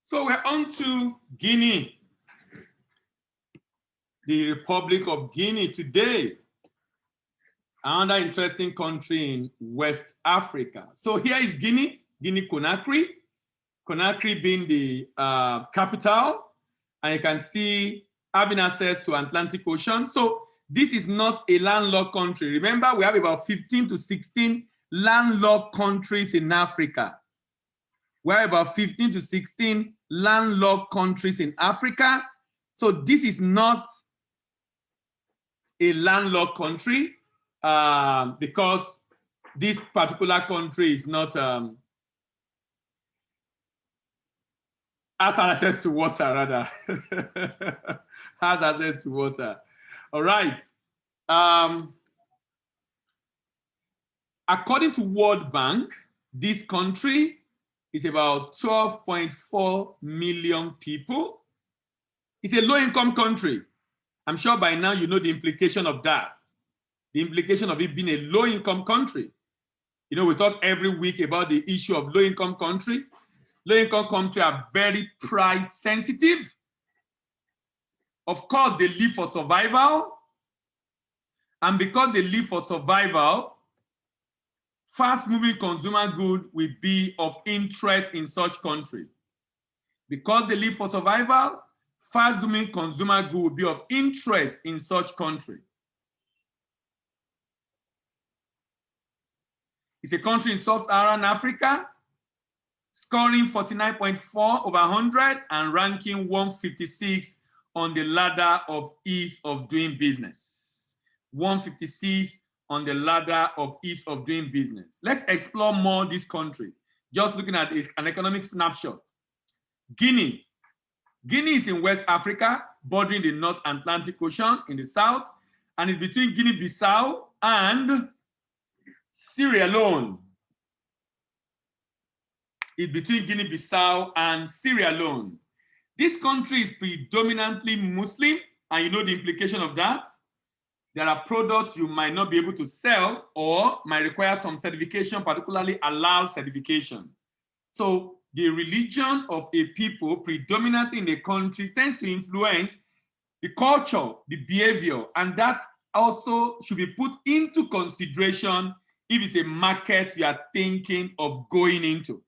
So we're on to Guinea, the Republic of Guinea today. Another interesting country in West Africa. So here is Guinea, Guinea-Conakry. Conakry being the capital, and you can see having access to Atlantic Ocean. So this is not a landlocked country. Remember, we have about 15 to 16 landlocked countries in Africa. We have about 15 to 16 landlocked countries in Africa. So this is not a landlocked country because this particular country is not has access to water, rather. Has access to water. All right. According to World Bank, this country is about 12.4 million people. It's a low-income country. I'm sure by now you know the implication of that. The implication of it being a low-income country. You know, we talk every week about the issue of low-income country. Low-income countries are very price sensitive. Of course, they live for survival. And because they live for survival, fast-moving consumer goods will be of interest in such country. Because they live for survival, fast-moving consumer goods will be of interest in such country. It's a country in sub-Saharan Africa, scoring 49.4 over 100 and ranking 156 on the ladder of ease of doing business. 156 on the ladder of ease of doing business. Let's explore more this country. Just looking at an economic snapshot. Guinea. Guinea is in West Africa, bordering the North Atlantic Ocean in the south, and is between Guinea-Bissau and Sierra Leone. It's between Guinea-Bissau and Sierra Leone. This country is predominantly Muslim, and you know the implication of that. There are products you might not be able to sell or might require some certification, particularly halal certification. So the religion of a people predominantly in a country tends to influence the culture, the behavior, and that also should be put into consideration if it's a market you are thinking of going into.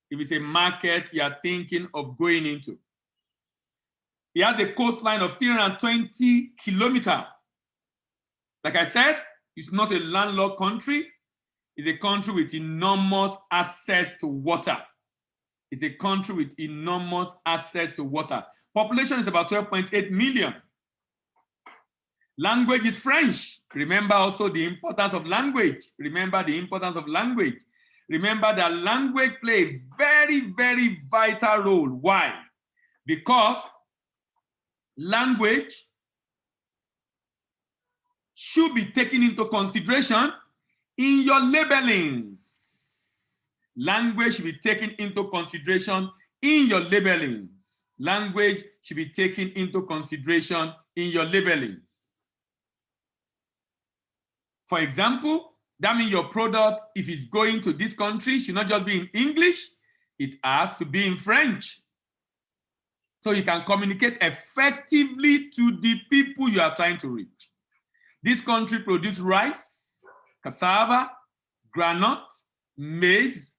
If it's a market you are thinking of going into. It has a coastline of 320 kilometers. Like I said, it's not a landlocked country. It's a country with enormous access to water. It's a country with enormous access to water. Population is about 12.8 million. Language is French. Remember also the importance of language. Remember the importance of language. Remember that language plays a very, very vital role. Why? Because language should be taken into consideration in your labelings. Language should be taken into consideration in your labelings. Language should be taken into consideration in your labelings. For example, that means your product, if it's going to this country, should not just be in English, it has to be in French. So you can communicate effectively to the people you are trying to reach. This country produces rice, cassava, groundnut, maize,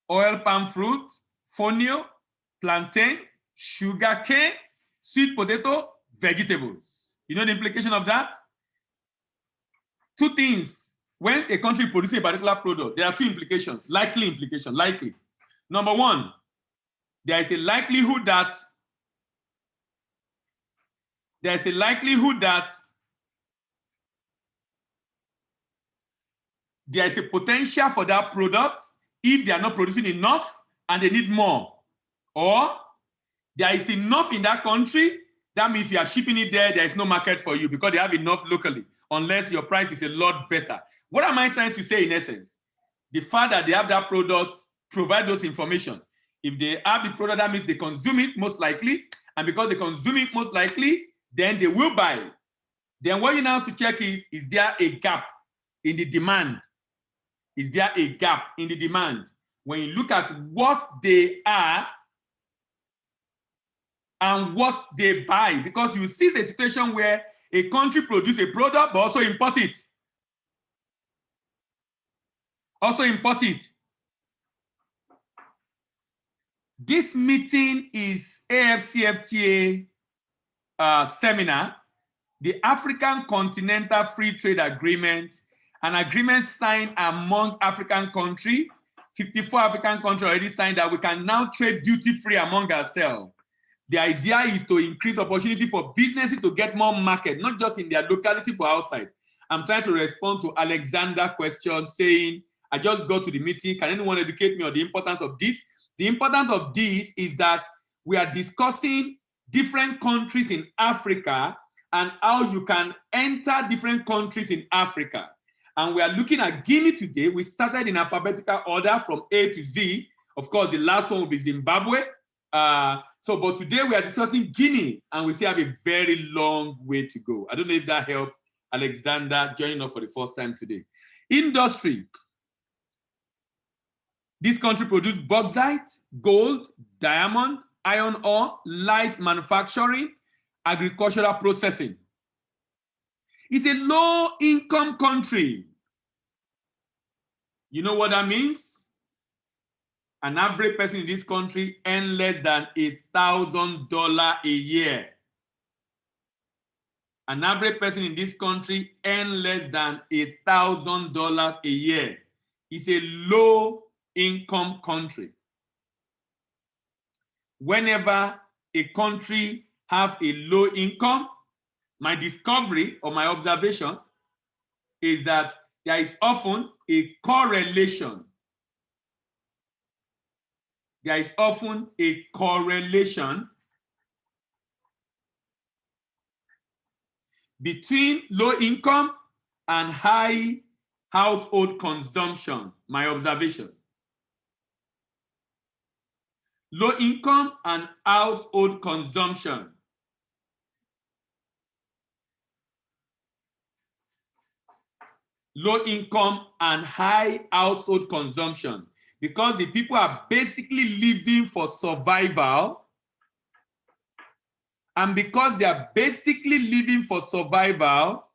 oil palm fruit, fonio, plantain, sugar cane, sweet potato, vegetables. You know the implication of that? Two things. When a country produces a particular product, there are two implications, likely implication, likely. Number one, there is a likelihood that there is a potential for that product if they are not producing enough and they need more. Or there is enough in that country, that means if you are shipping it there, there is no market for you because they have enough locally, unless your price is a lot better. What am I trying to say in essence? The fact that they have that product provide those information. If they have the product, that means they consume it most likely, and because they consume it most likely, then they will buy it. Then what you now have to check is there a gap in the demand? Is there a gap in the demand? When you look at what they are and what they buy, because you see a situation where a country produces a product but also import it. This meeting is AfCFTA seminar, the African Continental Free Trade Agreement, an agreement signed among African countries. 54 African countries already signed that we can now trade duty-free among ourselves. The idea is to increase opportunity for businesses to get more market, not just in their locality, but outside. I'm trying to respond to Alexander's question saying, I just got to the meeting. Can anyone educate me on the importance of this? The importance of this is that we are discussing different countries in Africa and how you can enter different countries in Africa. And we are looking at Guinea today. We started in alphabetical order from A to Z. Of course, the last one will be Zimbabwe. But today we are discussing Guinea, and we still have a very long way to go. I don't know if that helped Alexander joining us for the first time today. Industry. This country produces bauxite, gold, diamond, iron ore, light manufacturing, agricultural processing. It's a low-income country. You know what that means? An average person in this country earns less than $1,000 a year. An average person in this country earns less than $1,000 a year. It's a low-income country. Whenever a country has a low income, my discovery or my observation is that there is often a correlation. There is often a correlation between low income and high household consumption, my observation. Low income and household consumption. Low income and high household consumption, because the people are basically living for survival, and because they are basically living for survival,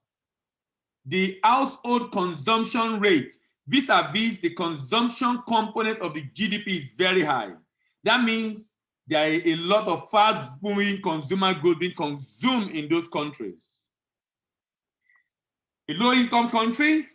the household consumption rate vis-a-vis the consumption component of the GDP is very high. That means there are a lot of fast-moving consumer goods being consumed in those countries. A low-income country,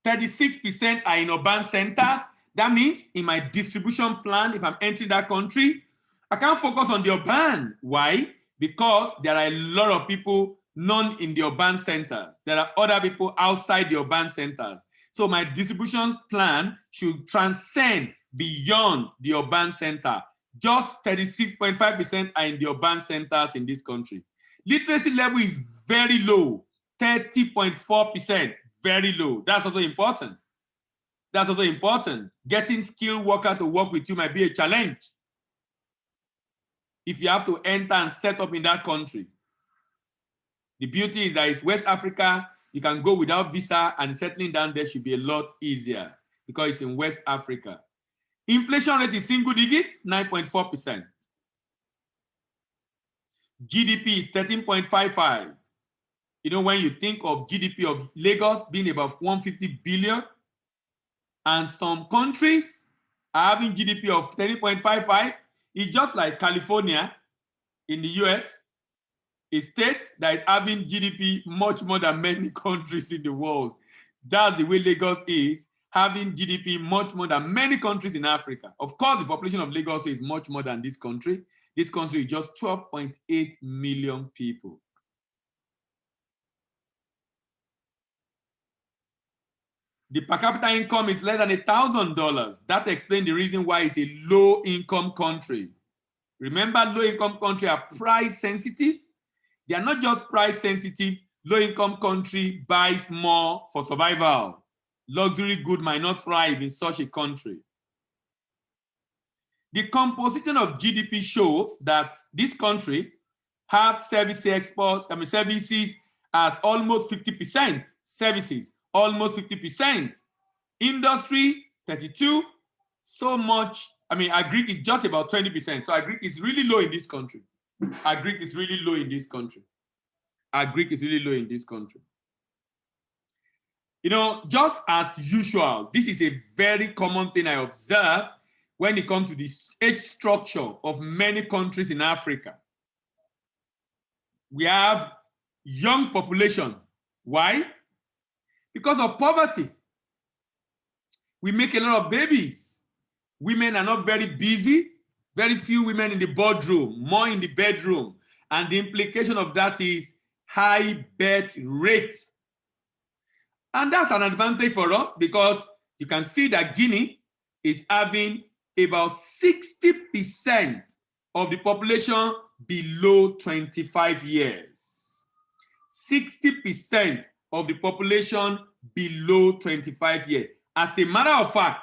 36% are in urban centers. That means in my distribution plan, if I'm entering that country, I can't focus on the urban. Why? Because there are a lot of people not in the urban centers. There are other people outside the urban centers. So my distribution plan should transcend beyond the urban center. Just 36.5% are in the urban centers in this country. Literacy level is very low, 30.4%, very low. That's also important. That's also important. Getting skilled workers to work with you might be a challenge if you have to enter and set up in that country. The beauty is that it's West Africa. You can go without visa, and settling down there should be a lot easier because it's in West Africa. Inflation rate is single digit, 9.4%. GDP is 13.55. You know, when you think of GDP of Lagos being about 150 billion, and some countries are having GDP of 13.55, it's just like California in the US, a state that is having GDP much more than many countries in the world. That's the way Lagos is, having GDP much more than many countries in Africa. Of course, the population of Lagos is much more than this country. This country is just 12.8 million people. The per capita income is less than $1,000. That explains the reason why it's a low-income country. Remember, low-income countries are price sensitive. They are not just price sensitive. Low-income country buys more for survival. Luxury goods might not thrive in such a country. The composition of GDP shows that this country has services as almost 50%. Services, almost 50%. Industry, 32%. So much I mean, agric is just about 20%. So agric is really low in this country. Agric is really low in this country. Agric is really low in this country. You know, just as usual, this is a very common thing I observe when it comes to the age structure of many countries in Africa. We have young population. Why? Because of poverty. We make a lot of babies. Women are not very busy. Very few women in the boardroom, more in the bedroom. And the implication of that is high birth rate. And that's an advantage for us because you can see that Guinea is having about 60% of the population below 25 years. 60% of the population below 25 years. As a matter of fact,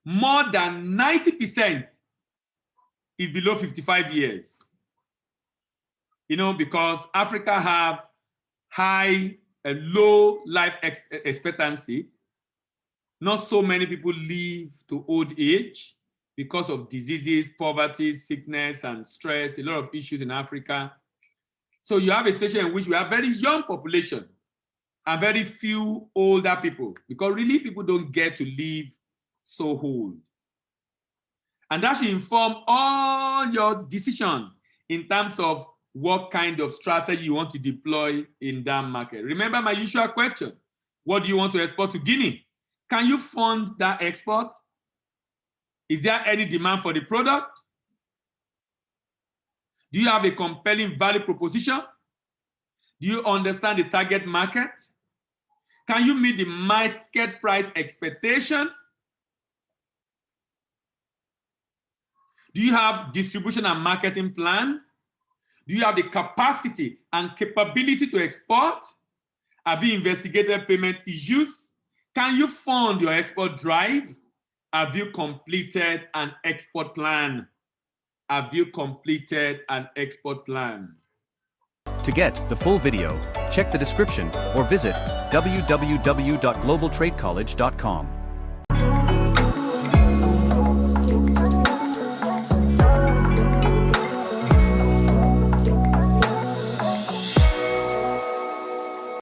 more than 90% is below 55 years. You know, because Africa have high and low life expectancy. Not so many people live to old age because of diseases, poverty, sickness, and stress, a lot of issues in Africa. So you have a situation in which we have very young population and very few older people, because really people don't get to live so old. And that should inform all your decision in terms of what kind of strategy you want to deploy in that market. Remember my usual question: what do you want to export to Guinea? Can you fund that export? Is there any demand for the product? Do you have a compelling value proposition? Do you understand the target market? Can you meet the market price expectation? Do you have distribution and marketing plan? Do you have the capacity and capability to export? Have you investigated payment issues? Can you fund your export drive? Have you completed an export plan? Have you completed an export plan? To get the full video, check the description or visit www.globaltradecollege.com.